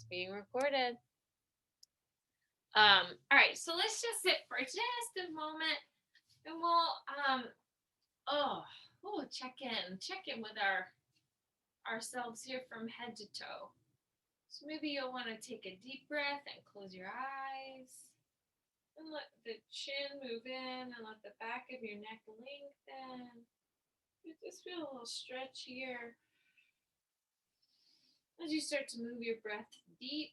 Being recorded. All right, so let's just sit for just a moment and we'll oh check in with ourselves here from head to toe. So maybe you'll want to take a deep breath and close your eyes and let the chin move in and let the back of your neck lengthen. You just feel a little stretch here as you start to move your breath deep.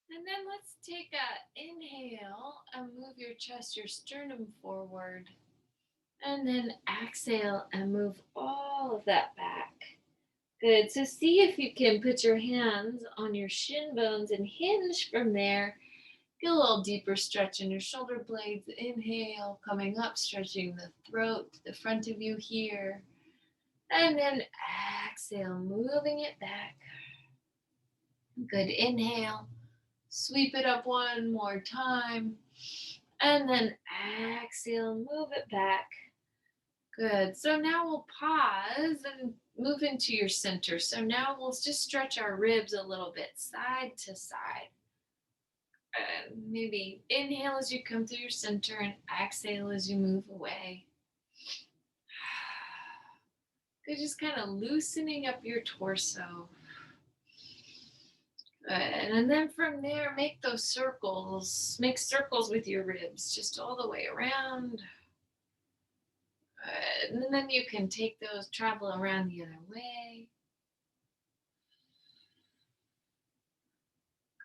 And then let's take a inhale and move your chest, your sternum forward. And then exhale and move all of that back. Good. So see if you can put your hands on your shin bones and hinge from there. Get a little deeper stretch in your shoulder blades. Inhale, coming up, stretching the throat, the front of you here. And then exhale, moving it back. Good. Inhale. Sweep it up one more time. And then exhale, move it back. Good. So now we'll pause and move into your center. So now we'll just stretch our ribs a little bit, side to side. And maybe inhale as you come through your center and exhale as you move away. Good. Just kind of loosening up your torso. Good. And then from there, make those circles. Make circles with your ribs just all the way around. Good. And then you can take those, travel around the other way.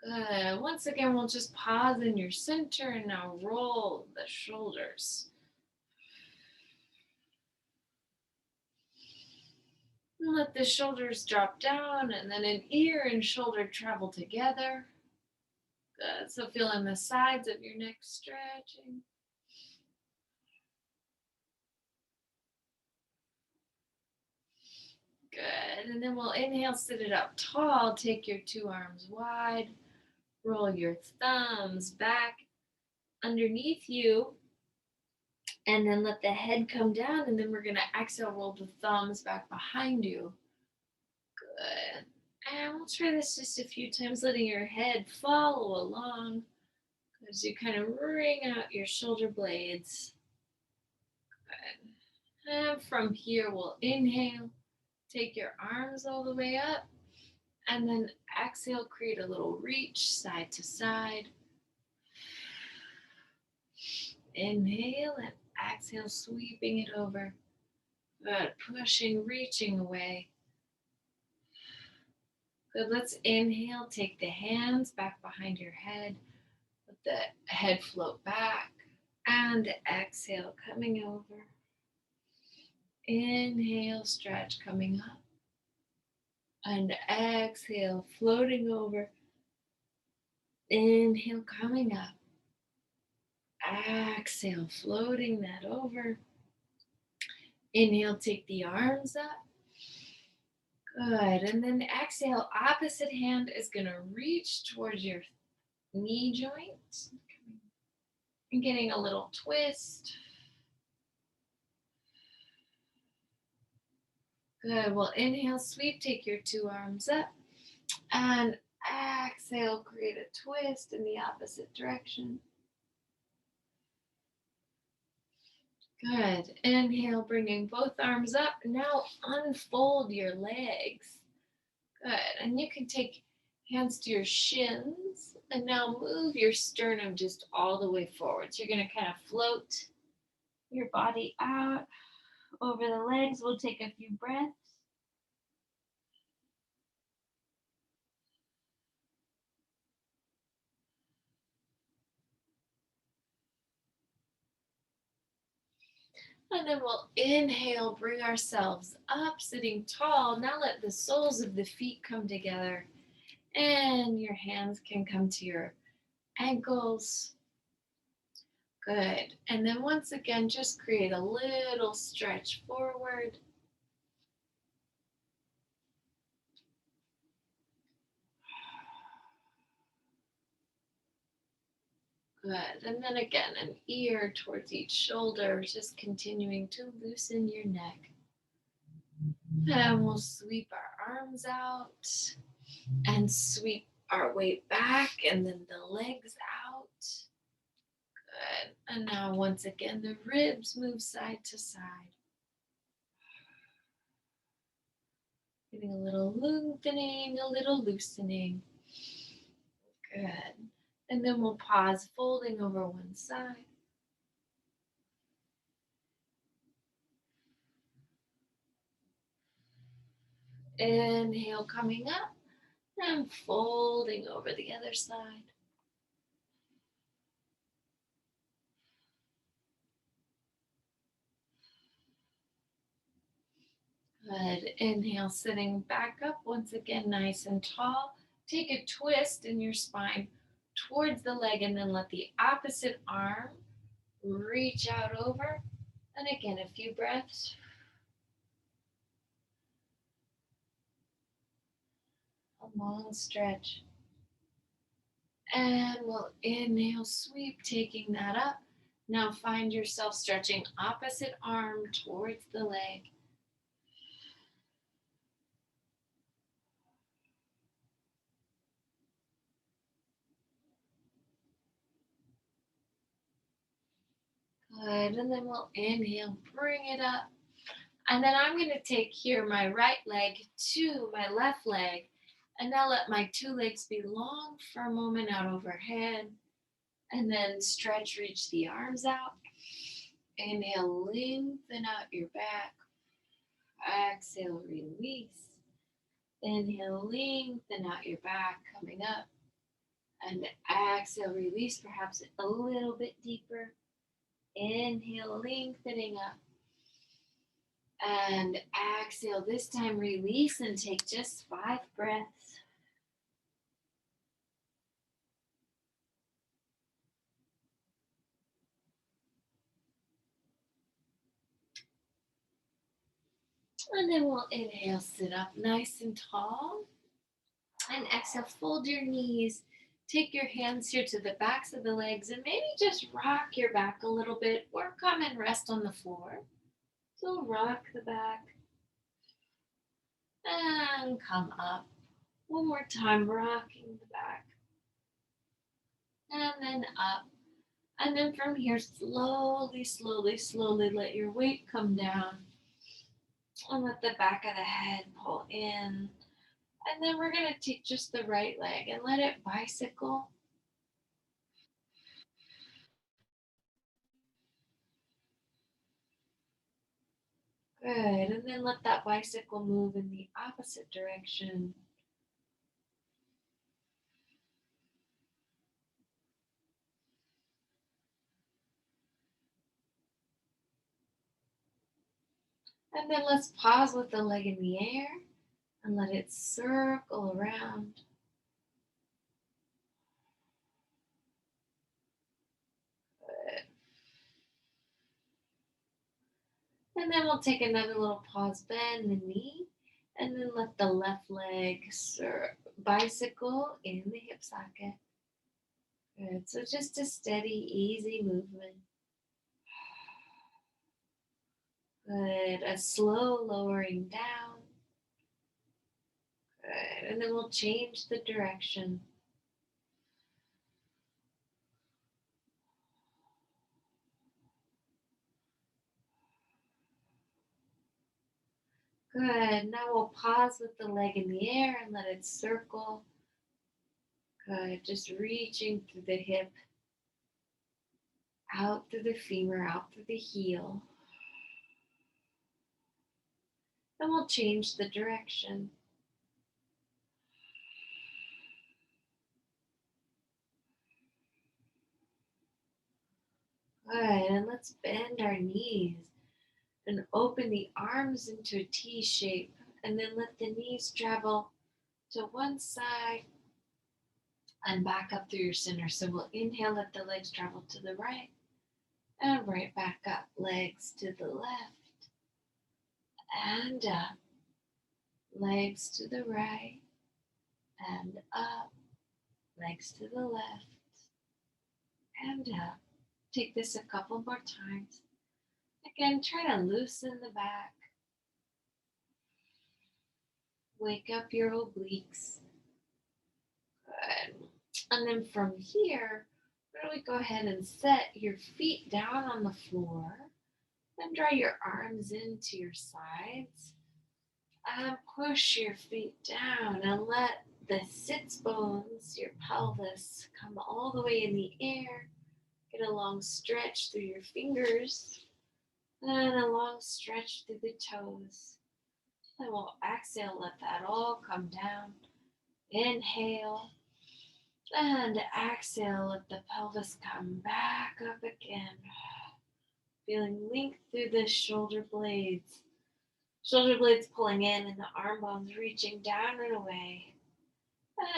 Good. Once again, we'll just pause in your center and now roll the shoulders. And let the shoulders drop down and then an ear and shoulder travel together. Good. So feeling the sides of your neck stretching. Good. And then we'll inhale, sit it up tall. Take your two arms wide. Roll your thumbs back underneath you. And then let the head come down. And then we're going to exhale, roll the thumbs back behind you. Good. And we'll try this just a few times, letting your head follow along as you kind of wring out your shoulder blades. Good. And from here, we'll inhale, take your arms all the way up, and then exhale, create a little reach side to side. Inhale and exhale, sweeping it over. Good. Pushing, reaching away. Good. Let's inhale, take the hands back behind your head. Let the head float back. And exhale, coming over. Inhale, stretch, coming up. And exhale, floating over. Inhale, coming up. Exhale, floating that over. Inhale, take the arms up. Good. And then exhale, opposite hand is going to reach towards your knee joint. And getting a little twist. Good. Well, inhale, sweep, take your two arms up. And exhale, create a twist in the opposite direction. Good. Inhale, bringing both arms up. Now unfold your legs. Good. And you can take hands to your shins and now move your sternum just all the way forward. So you're going to kind of float your body out over the legs. We'll take a few breaths. And then we'll inhale, bring ourselves up, sitting tall. Now let the soles of the feet come together. And your hands can come to your ankles. Good. And then once again, just create a little stretch forward. Good. And then again, an ear towards each shoulder, just continuing to loosen your neck. And we'll sweep our arms out and sweep our weight back and then the legs out. Good. And now once again, the ribs move side to side. Getting a little lengthening, a little loosening. Good. And then we'll pause, folding over one side. Inhale, coming up and folding over the other side. Good. Inhale, sitting back up once again, nice and tall. Take a twist in your spine towards the leg and then let the opposite arm reach out over. And again, a few breaths. A long stretch. And we'll inhale, sweep, taking that up. Now find yourself stretching opposite arm towards the leg. Good. And then we'll inhale, bring it up. And then I'm going to take here my right leg to my left leg. And now let my two legs be long for a moment out overhead. And then stretch, reach the arms out. Inhale, lengthen out your back. Exhale, release. Inhale, lengthen out your back, coming up. And exhale, release, perhaps a little bit deeper. Inhale, lengthening up. And exhale, this time release and take just 5 breaths. And then we'll inhale, sit up nice and tall. And exhale, fold your knees. Take your hands here to the backs of the legs and maybe just rock your back a little bit or come and rest on the floor. So rock the back and come up. One more time, rocking the back. And then up. And then from here, slowly, slowly, slowly let your weight come down. And let the back of the head pull in. And then we're going to take just the right leg and let it bicycle. Good. And then let that bicycle move in the opposite direction. And then let's pause with the leg in the air and let it circle around. Good. And then we'll take another little pause, bend the knee, and then let the left leg bicycle in the hip socket. Good. So just a steady, easy movement. Good. A slow lowering down. Good. And then we'll change the direction. Good. Now we'll pause with the leg in the air and let it circle. Good. Just reaching through the hip, out through the femur, out through the heel. Then we'll change the direction. Good. And let's bend our knees and open the arms into a T shape. And then let the knees travel to one side and back up through your center. So we'll inhale, let the legs travel to the right and right back up. Legs to the left and up. Legs to the right and up. Legs to the left and up. Take this a couple more times. Again, try to loosen the back. Wake up your obliques. Good. And then from here, why don't we go ahead and set your feet down on the floor and draw your arms into your sides. And push your feet down and let the sits bones, your pelvis, come all the way in the air. Get a long stretch through your fingers and a long stretch through the toes. And we'll exhale, let that all come down. Inhale and exhale, let the pelvis come back up again. Feeling length through the shoulder blades. Shoulder blades pulling in and the arm bones reaching down and away.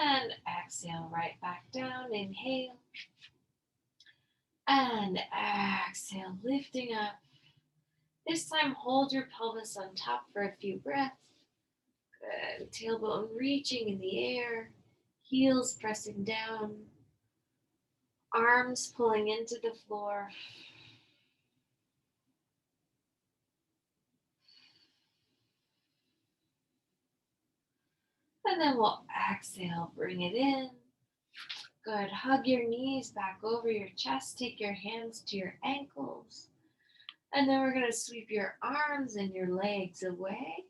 And exhale right back down. Inhale. And exhale, lifting up. This time hold your pelvis on top for a few breaths. Good. Tailbone reaching in the air. Heels pressing down. Arms pulling into the floor. And then we'll exhale, bring it in. Good. Hug your knees back over your chest. Take your hands to your ankles. And then we're going to sweep your arms and your legs away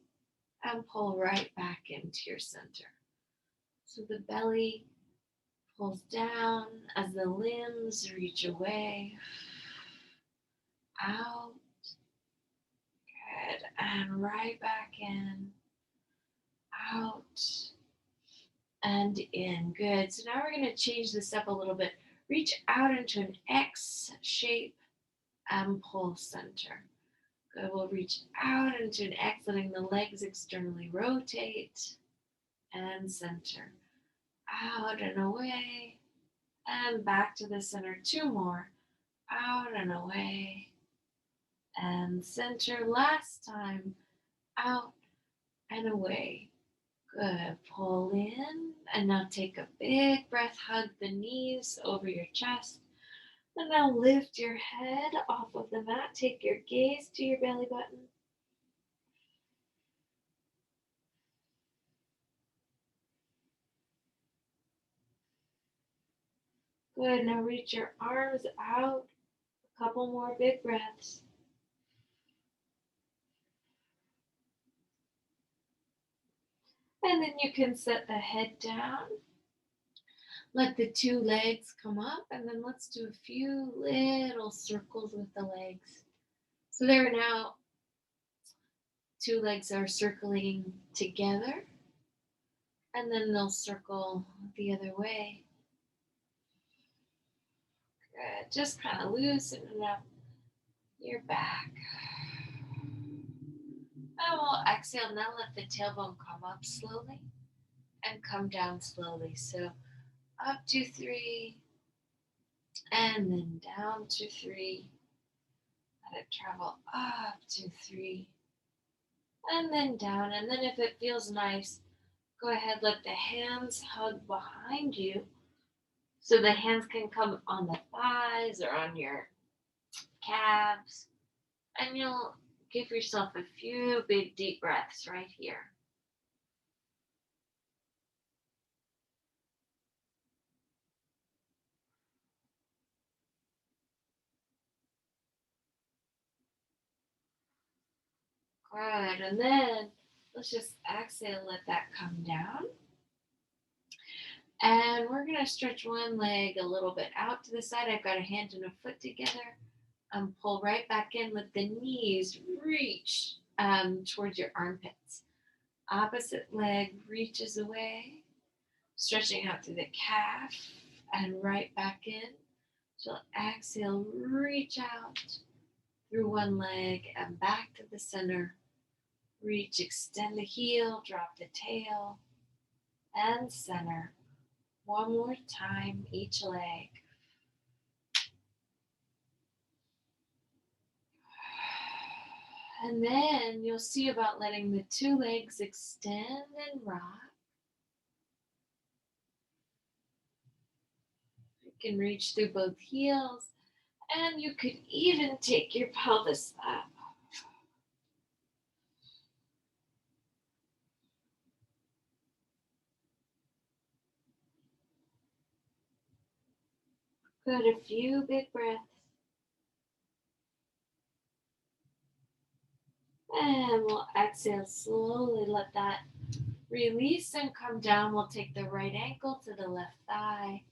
and pull right back into your center. So the belly pulls down as the limbs reach away. Out. Good. And right back in. Out. And in. Good. So now we're going to change this up a little bit. Reach out into an X shape and pull center. Good. We'll reach out into an X, letting the legs externally rotate and center. Out and away and back to the center. Two more. Out and away and center. Last time. Out and away. Good. Pull in and now take a big breath. Hug the knees over your chest. And now lift your head off of the mat. Take your gaze to your belly button. Good. Now reach your arms out. A couple more big breaths. And then you can set the head down. Let the two legs come up, and then let's do a few little circles with the legs. So there now, two legs are circling together, and then they'll circle the other way. Good. Just kind of loosening up your back. And we'll exhale. Now let the tailbone come up slowly and come down slowly. So up to 3, and then down to 3. Let it travel up to 3, and then down. And then if it feels nice, go ahead, let the hands hug behind you. So the hands can come on the thighs or on your calves. And you'll give yourself a few big deep breaths right here. Good. And then let's just exhale, let that come down. And we're going to stretch one leg a little bit out to the side. I've got a hand and a foot together. Pull right back in. Let the knees reach towards your armpits. Opposite leg reaches away, stretching out through the calf and right back in. So exhale, reach out through one leg and back to the center. Reach, extend the heel, drop the tail, and center. One more time, each leg. And then you'll see about letting the two legs extend and rock. You can reach through both heels, and you could even take your pelvis up. Good. A few big breaths. And we'll exhale slowly. Let that release and come down. We'll take the right ankle to the left thigh,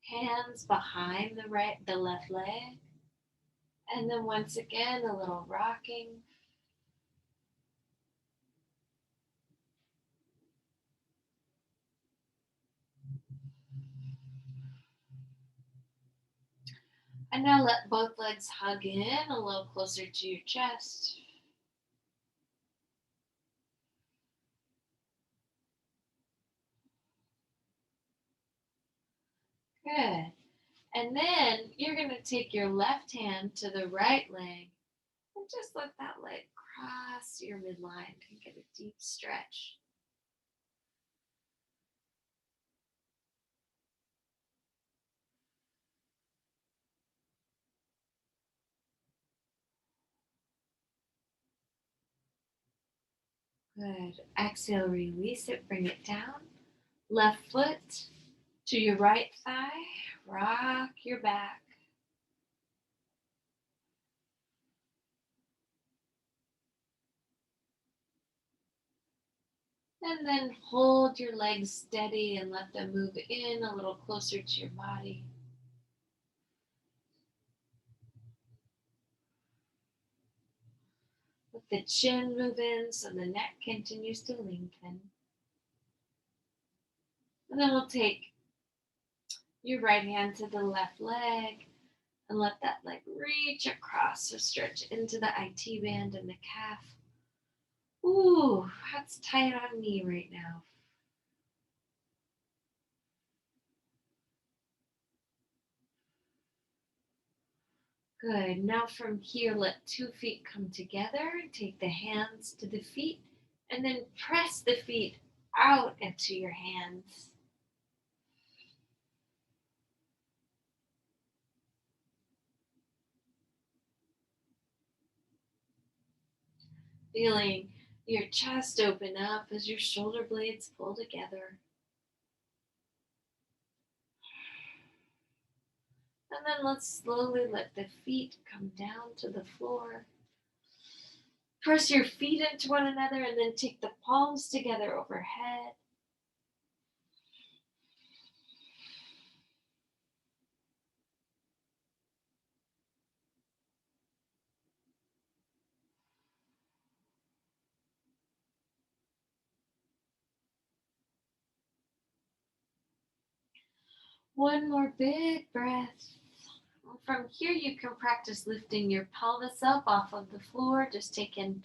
hands behind the left leg. And then once again, a little rocking. And now let both legs hug in a little closer to your chest. Good. And then you're going to take your left hand to the right leg and just let that leg cross your midline and get a deep stretch. Good. Exhale, release it, bring it down. Left foot to your right thigh, rock your back. And then hold your legs steady and let them move in a little closer to your body. Let the chin move in so the neck continues to lengthen. And then we'll take your right hand to the left leg and let that leg reach across. So stretch into the IT band and the calf. Ooh, that's tight on me right now. Good. Now from here, let 2 feet come together. Take the hands to the feet and then press the feet out into your hands. Feeling your chest open up as your shoulder blades pull together. And then let's slowly let the feet come down to the floor. Press your feet into one another and then take the palms together overhead. One more big breath. From here, you can practice lifting your pelvis up off of the floor, just taking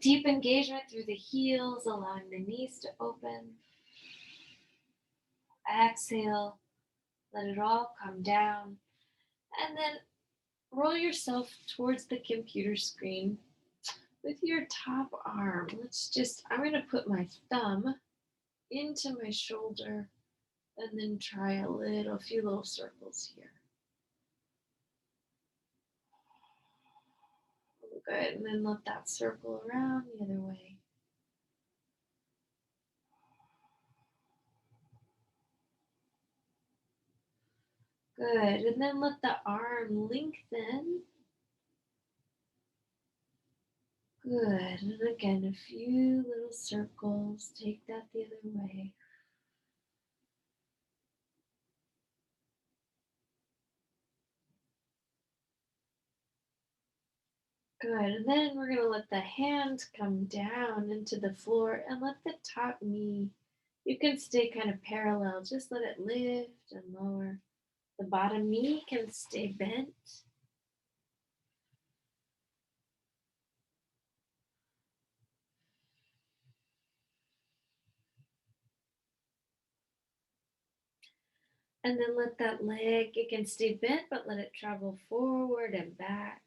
deep engagement through the heels, allowing the knees to open. Exhale, let it all come down. And then roll yourself towards the computer screen with your top arm. I'm going to put my thumb into my shoulder and then try a few little circles here. Good. And then let that circle around the other way. Good. And then let the arm lengthen. Good. And again, a few little circles. Take that the other way. Good. And then we're going to let the hand come down into the floor and let the top knee, you can stay kind of parallel. Just let it lift and lower. The bottom knee can stay bent. And then let that leg, it can stay bent, but let it travel forward and back.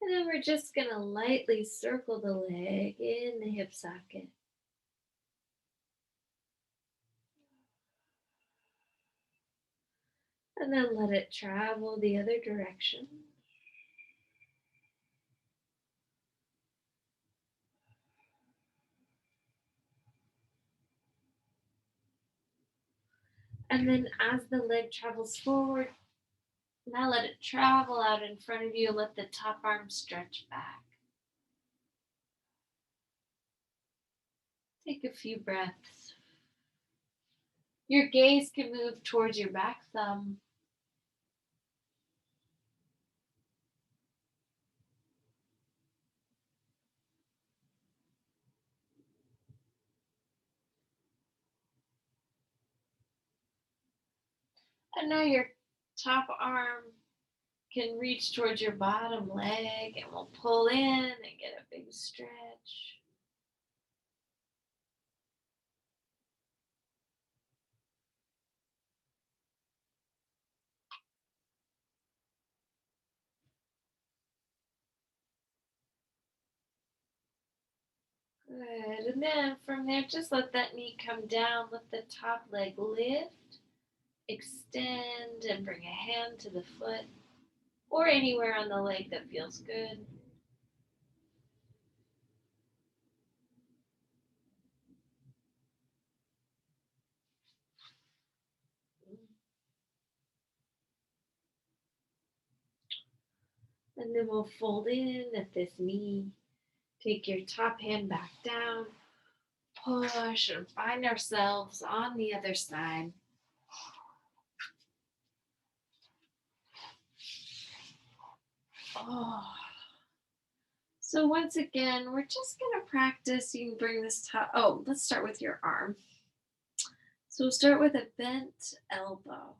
And then we're just going to lightly circle the leg in the hip socket. And then let it travel the other direction. And then as the leg travels forward, now let it travel out in front of you. Let the top arm stretch back. Take a few breaths. Your gaze can move towards your back thumb. And now your top arm can reach towards your bottom leg and we'll pull in and get a big stretch. Good. And then from there, just let that knee come down. Let the top leg lift, extend, and bring a hand to the foot or anywhere on the leg that feels good. And then we'll fold in at this knee. Take your top hand back down. Push and find ourselves on the other side. Oh. So once again, we're just going to practice. You can bring this top. Oh, let's start with your arm. So we'll start with a bent elbow.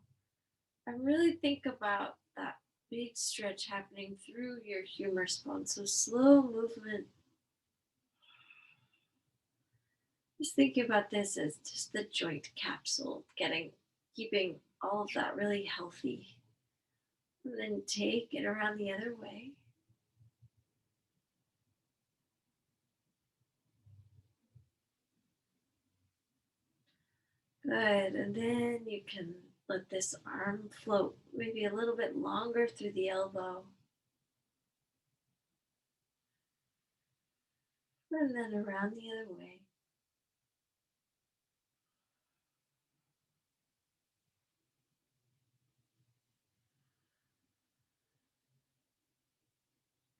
And really think about that big stretch happening through your humerus bone. So slow movement. Just thinking about this as just the joint capsule, keeping all of that really healthy. And then take it around the other way. Good. And then you can let this arm float maybe a little bit longer through the elbow. And then around the other way.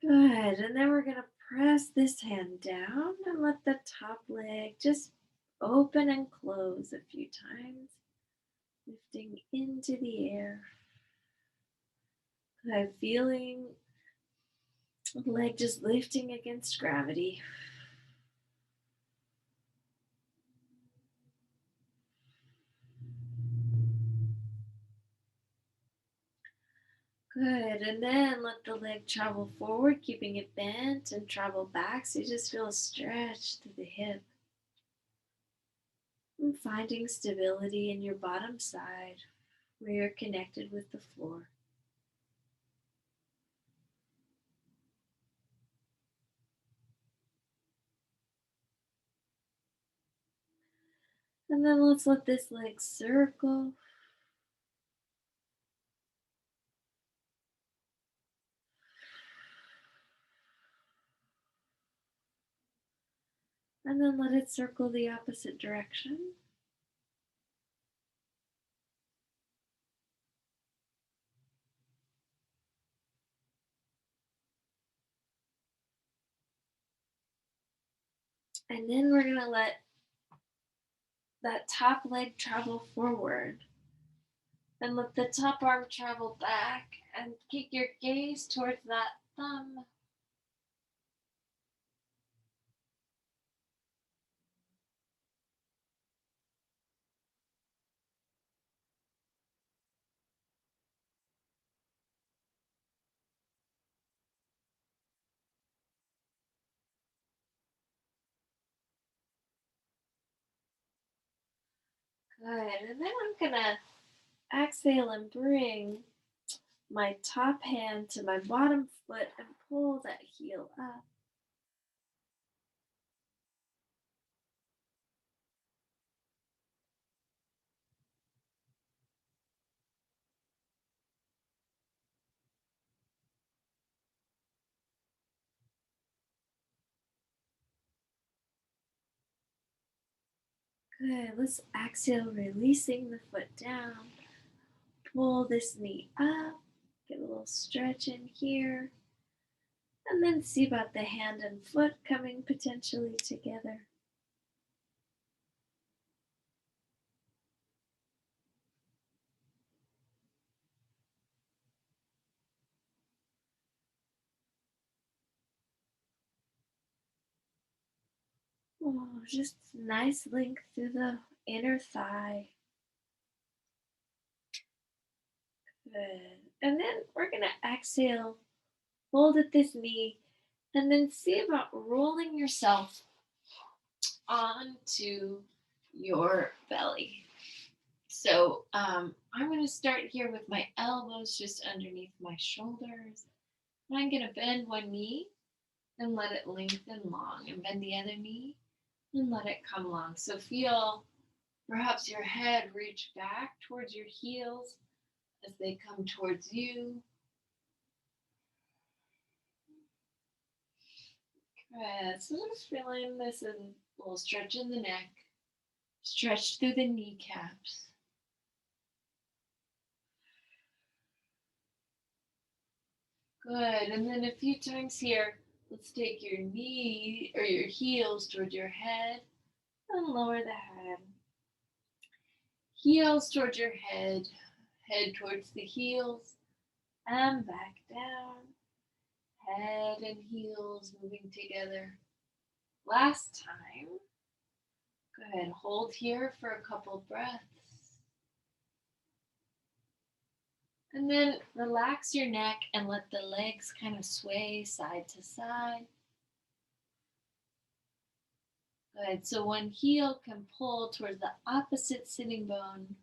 Good. And then we're going to press this hand down and let the top leg just open and close a few times, lifting into the air. Good. Feeling the leg just lifting against gravity. Good. And then let the leg travel forward, keeping it bent, and travel back so you just feel a stretch through the hip. And finding stability in your bottom side where you're connected with the floor. And then let's let this leg circle. And then let it circle the opposite direction. And then we're going to let that top leg travel forward. And let the top arm travel back and keep your gaze towards that thumb. Good. And then I'm going to exhale and bring my top hand to my bottom foot and pull that heel up. Good. Let's exhale, releasing the foot down. Pull this knee up. Get a little stretch in here. And then see about the hand and foot coming potentially together. Oh, just nice length through the inner thigh. Good. And then we're going to exhale, hold at this knee, and then see about rolling yourself onto your belly. So I'm going to start here with my elbows just underneath my shoulders. And I'm going to bend one knee and let it lengthen long, and bend the other knee and let it come long. So feel perhaps your head reach back towards your heels as they come towards you. Good. So just feeling this and a little stretch in the neck, stretch through the kneecaps. Good. And then a few times here, let's take your knee or your heels towards your head and lower the head. Heels towards your head, head towards the heels, and back down. Head and heels moving together. Last time. Good. Hold here for a couple breaths. And then relax your neck and let the legs kind of sway side to side. Good. So one heel can pull towards the opposite sitting bone.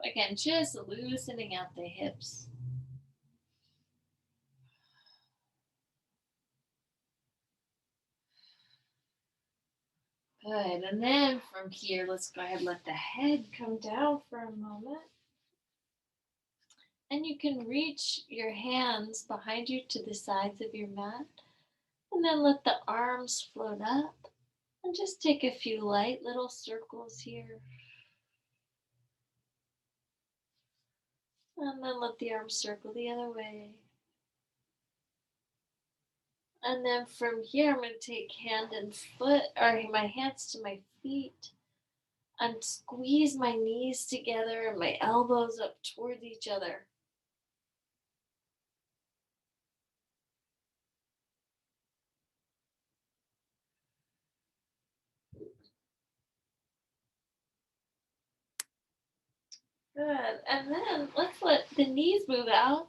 Again, just loosening out the hips. Good. And then from here, let's go ahead and let the head come down for a moment. And you can reach your hands behind you to the sides of your mat. And then let the arms float up. And just take a few light little circles here. And then let the arms circle the other way. And then from here, I'm going to take hand and foot, or my hands to my feet, and squeeze my knees together and my elbows up toward each other. Good. And then let's let the knees move out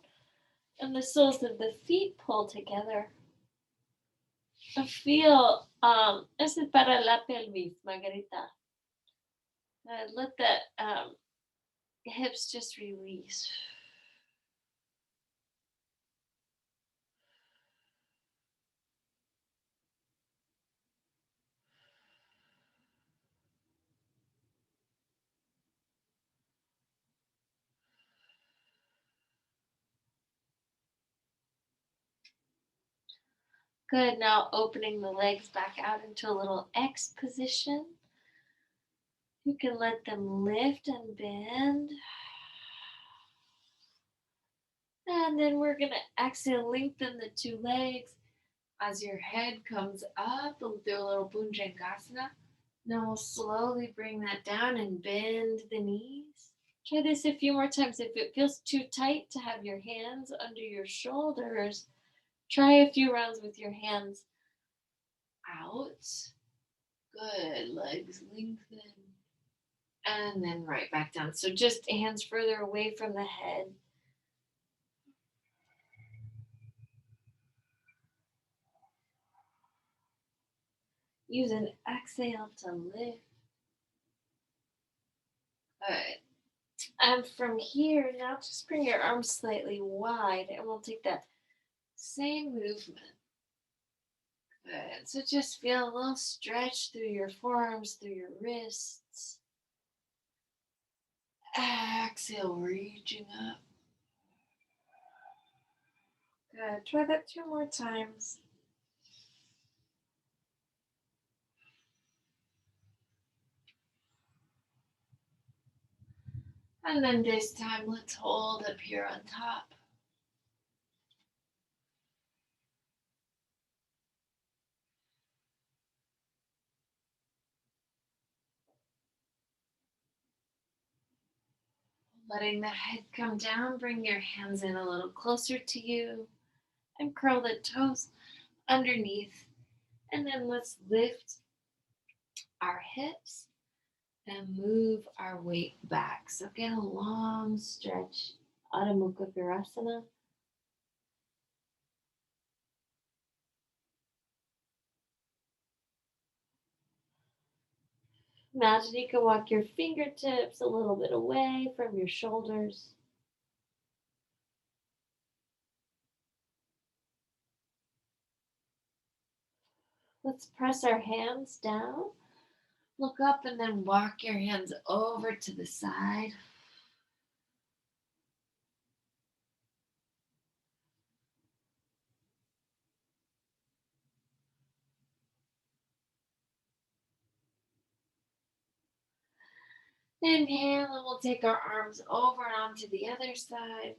and the soles of the feet pull together. And feel, this is para la pelvis, Margarita. Let the hips just release. Good. Now opening the legs back out into a little X position. You can let them lift and bend. And then we're going to exhale, lengthen the two legs as your head comes up. We'll do a little Bhujangasana. Now we'll slowly bring that down and bend the knees. Try this a few more times. If it feels too tight to have your hands under your shoulders, try a few rounds with your hands out. Good. Legs lengthen. And then right back down. So just hands further away from the head. Use an exhale to lift. Good. And from here, now just bring your arms slightly wide and we'll take that same movement. Good. So just feel a little stretch through your forearms, through your wrists. Exhale, reaching up. Good. Try that 2 more times. And then this time, let's hold up here on top. Letting the head come down, bring your hands in a little closer to you and curl the toes underneath. And then let's lift our hips and move our weight back. So get a long stretch. Adho Mukha Virasana. Imagine you can walk your fingertips a little bit away from your shoulders. Let's press our hands down. Look up and then walk your hands over to the side. Inhale, and we'll take our arms over and onto the other side.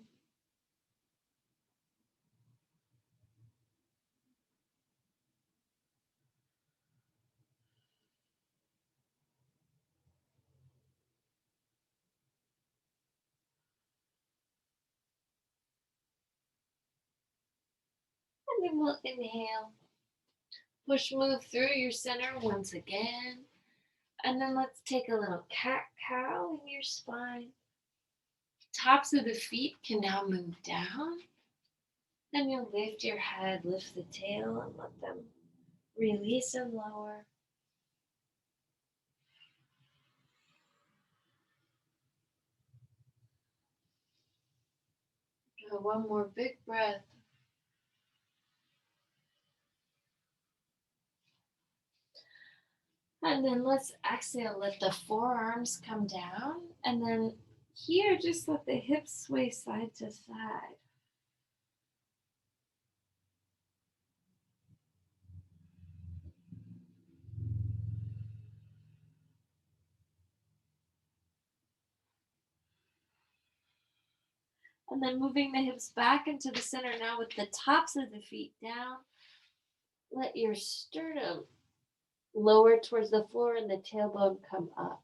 And then we'll inhale. Push, move through your center once again. And then let's take a little cat cow in your spine. Tops of the feet can now move down. Then you'll lift your head, lift the tail, and let them release and lower. One more big breath. And then let's exhale, let the forearms come down. And then here, just let the hips sway side to side. And then moving the hips back into the center now with the tops of the feet down. Let your sternum lower towards the floor and the tailbone come up.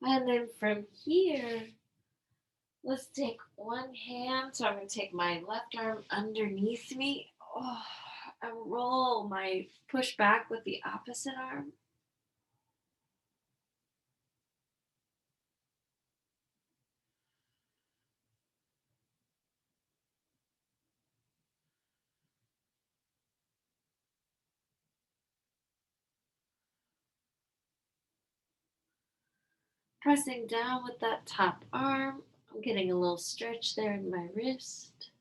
And then from here, let's take one hand. So I'm going to take my left arm underneath me. Oh, and roll my push back with the opposite arm. Pressing down with that top arm. I'm getting a little stretch there in my wrist.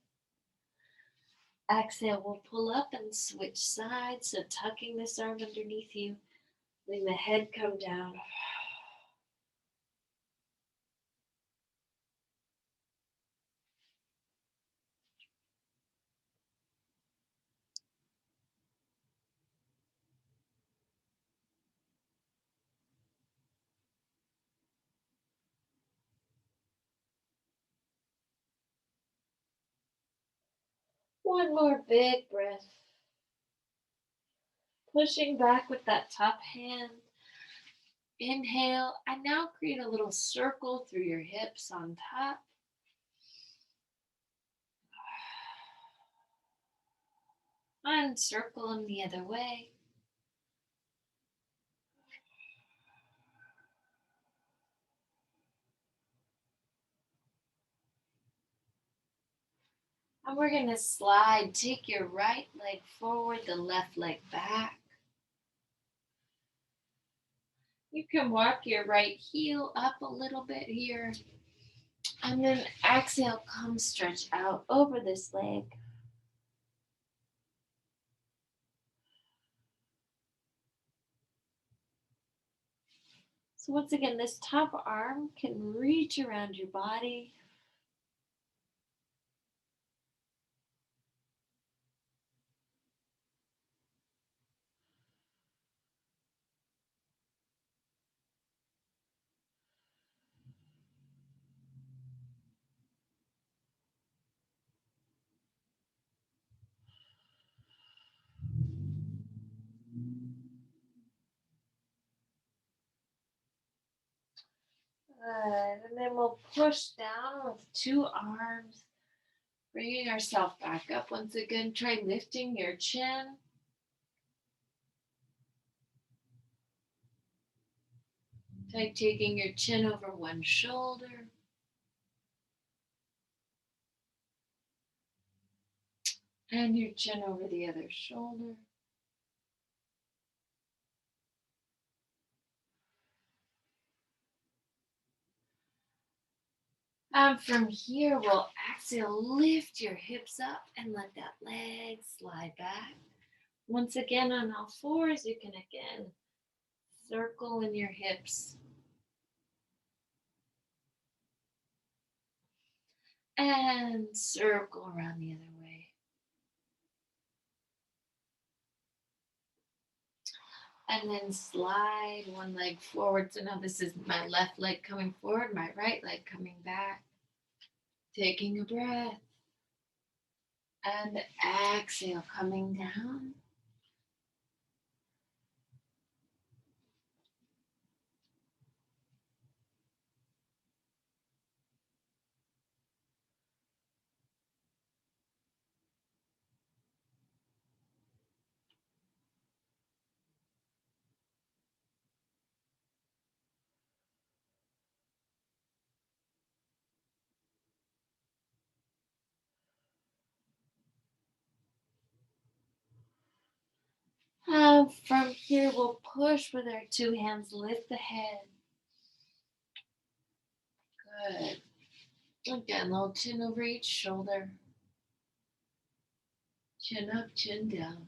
Exhale, we'll pull up and switch sides. So tucking this arm underneath you, letting the head come down. One more big breath. Pushing back with that top hand. Inhale, and now create a little circle through your hips on top. And circle them the other way. And we're going to slide. Take your right leg forward, the left leg back. You can walk your right heel up a little bit here. And then exhale, come stretch out over this leg. So once again, this top arm can reach around your body. Good. And then we'll push down with two arms, bringing ourselves back up. Once again, try lifting your chin. Try taking your chin over one shoulder. And your chin over the other shoulder. From here, we'll exhale, lift your hips up and let that leg slide back. Once again, on all fours, you can again circle in your hips. And circle around the other way. And then slide one leg forward. So now this is my left leg coming forward, my right leg coming back. Taking a breath. And exhale, coming down. From here, we'll push with our two hands, lift the head. Good. Again, little chin over each shoulder. Chin up, chin down.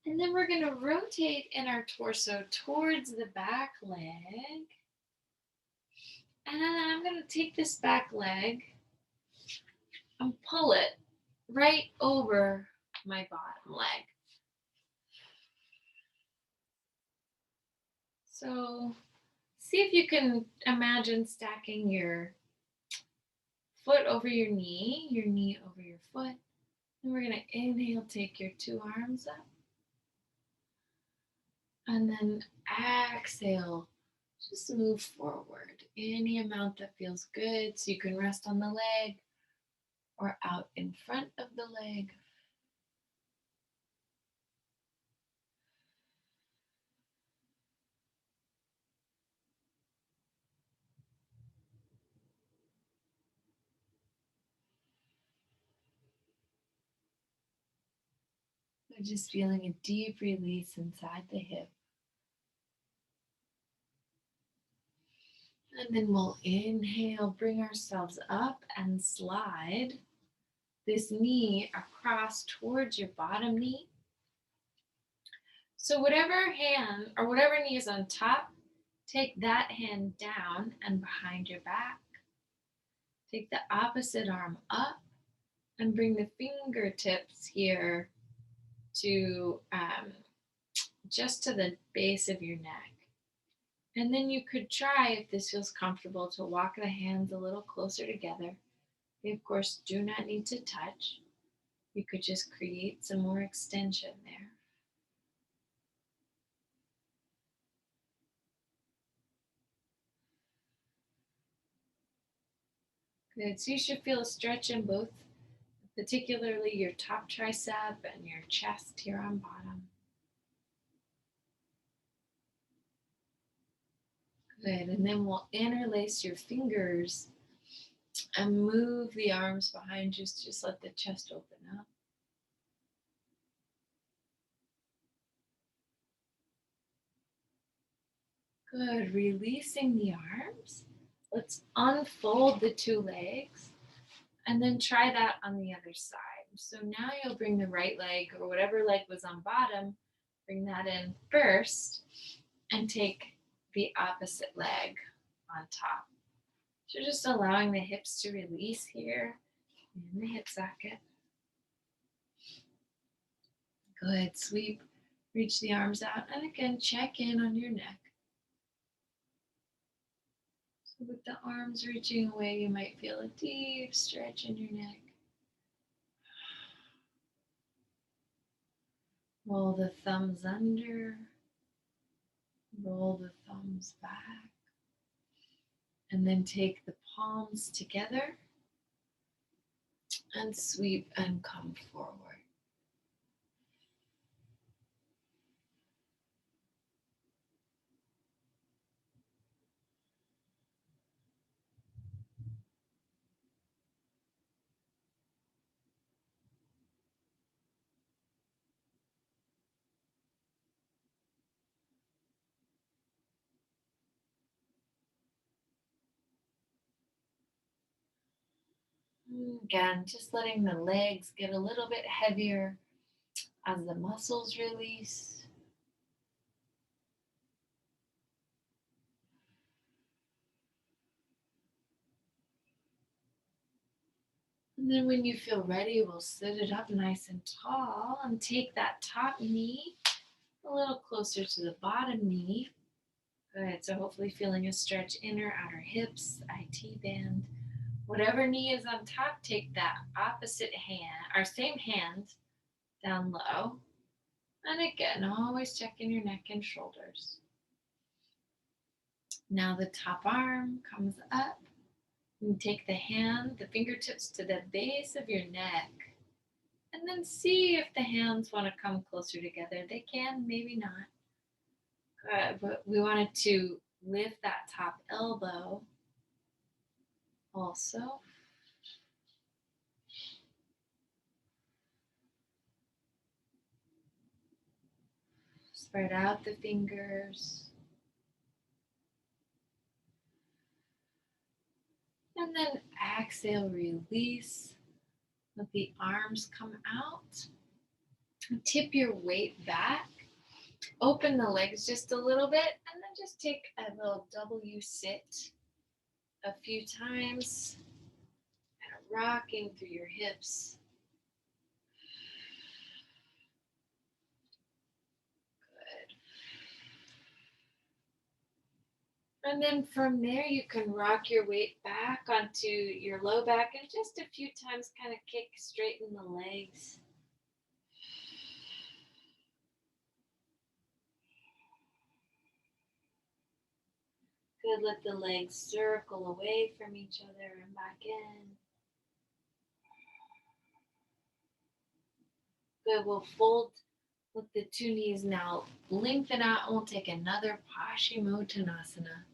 And then we're going to rotate in our torso towards the back leg. And I'm going to take this back leg and pull it right over my bottom leg. So see if you can imagine stacking your foot over your knee over your foot. And we're going to inhale, take your two arms up. And then exhale, just move forward any amount that feels good. So you can rest on the leg or out in front of the leg. So just feeling a deep release inside the hip. And then we'll inhale, bring ourselves up and slide this knee across towards your bottom knee. So whatever hand or whatever knee is on top, take that hand down and behind your back. Take the opposite arm up and bring the fingertips here to just to the base of your neck. And then you could try, if this feels comfortable, to walk the hands a little closer together. They, of course, do not need to touch. You could just create some more extension there. Good. So you should feel a stretch in both, particularly your top tricep and your chest here on bottom. Good. And then we'll interlace your fingers and move the arms behind you. Just let the chest open up. Good. Releasing the arms. Let's unfold the two legs and then try that on the other side. So now you'll bring the right leg or whatever leg was on bottom Bring that in first and take the opposite leg on top. So just allowing the hips to release here in the hip socket. Good. Sweep, reach the arms out, and again, check in on your neck. So with the arms reaching away, you might feel a deep stretch in your neck. Roll the thumbs under, roll the thumbs back, and then take the palms together and sweep and come forward. Again, just letting the legs get a little bit heavier as the muscles release. And then when you feel ready, we'll sit it up nice and tall and take that top knee a little closer to the bottom knee. Good. So hopefully feeling a stretch inner, outer hips, IT band. Whatever knee is on top, take that opposite hand, or same hand down low. And again, always checking your neck and shoulders. Now the top arm comes up. You take the hand, the fingertips to the base of your neck. And then see if the hands want to come closer together. They can, maybe not. Good. But we wanted to lift that top elbow also. Spread out the fingers. And then exhale, release. Let the arms come out. Tip your weight back. Open the legs just a little bit. And then just take a little W sit a few times. And rocking through your hips. And then from there, you can rock your weight back onto your low back and just a few times kind of kick, straighten the legs. Good, let the legs circle away from each other and back in. Good, we'll fold with the two knees now. Lengthen out and we'll take another Paschimottanasana.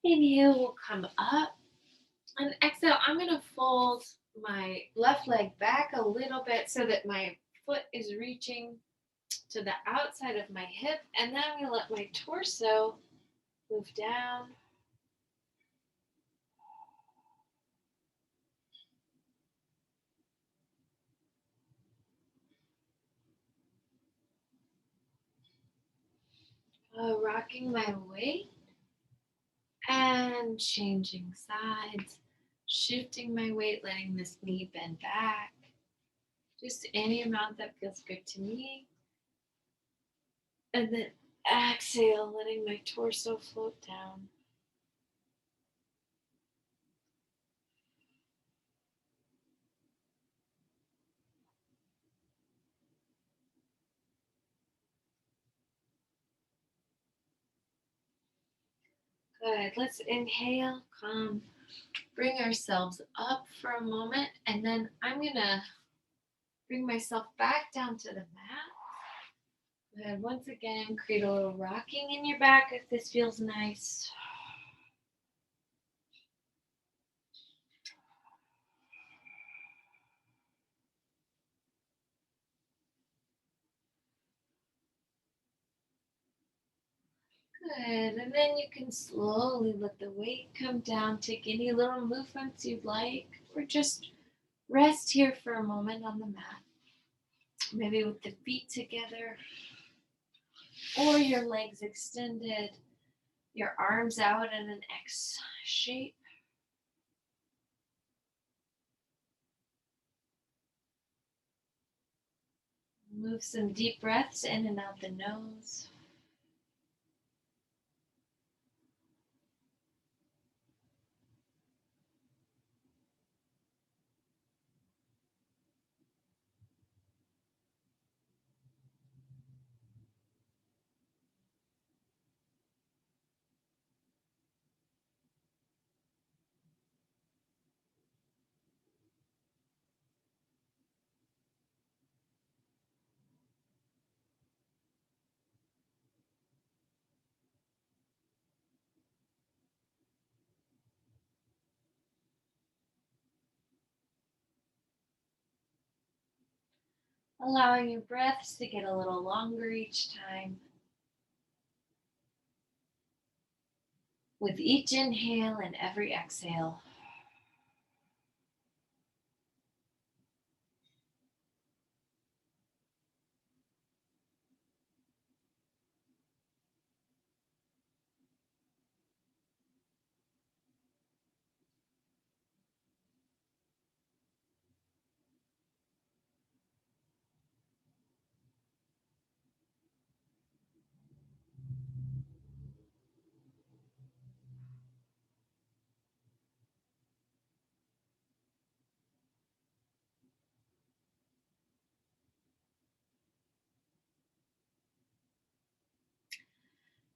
Inhale, we'll come up. And exhale, I'm going to fold my left leg back a little bit so that my foot is reaching to the outside of my hip. And then I'm going to let my torso move down. Rocking my weight and changing sides. Shifting my weight, letting this knee bend back. Just any amount that feels good to me. And then exhale, letting my torso float down. Good. Let's inhale, come, bring ourselves up for a moment, and then I'm going to bring myself back down to the mat. Good. Once again, create a little rocking in your back if this feels nice. Good. And then you can slowly let the weight come down. Take any little movements you'd like, or just rest here for a moment on the mat. Maybe with the feet together, or your legs extended, your arms out in an X shape. Move some deep breaths in and out the nose. Allowing your breaths to get a little longer each time. With each inhale and every exhale.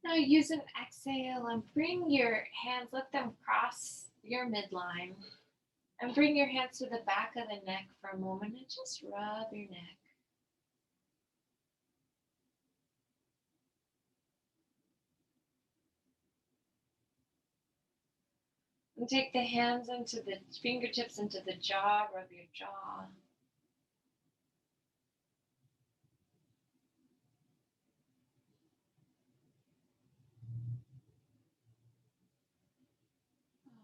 Now use an exhale and bring your hands, let them cross your midline. And bring your hands to the back of the neck for a moment and just rub your neck. And take the hands into the fingertips into the jaw, rub your jaw.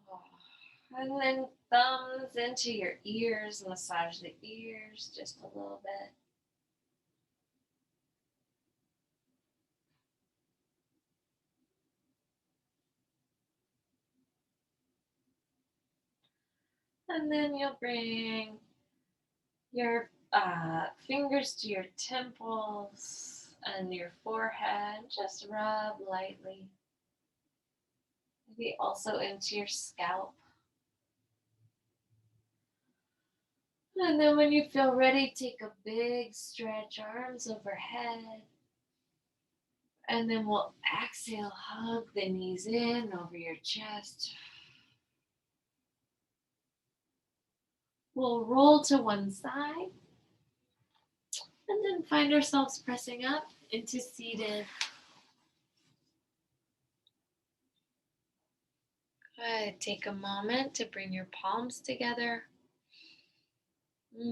Oh. And then thumbs into your ears, massage the ears just a little bit. And then you'll bring your fingers to your temples and your forehead. Just rub lightly. Maybe also into your scalp. And then when you feel ready, take a big stretch, arms overhead. And then we'll exhale, hug the knees in over your chest. We'll roll to one side and then find ourselves pressing up into seated. Good. Take a moment to bring your palms together.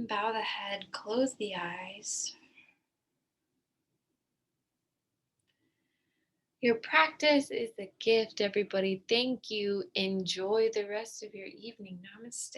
Bow the head, close the eyes. Your practice is a gift, everybody. Thank you. Enjoy the rest of your evening. Namaste.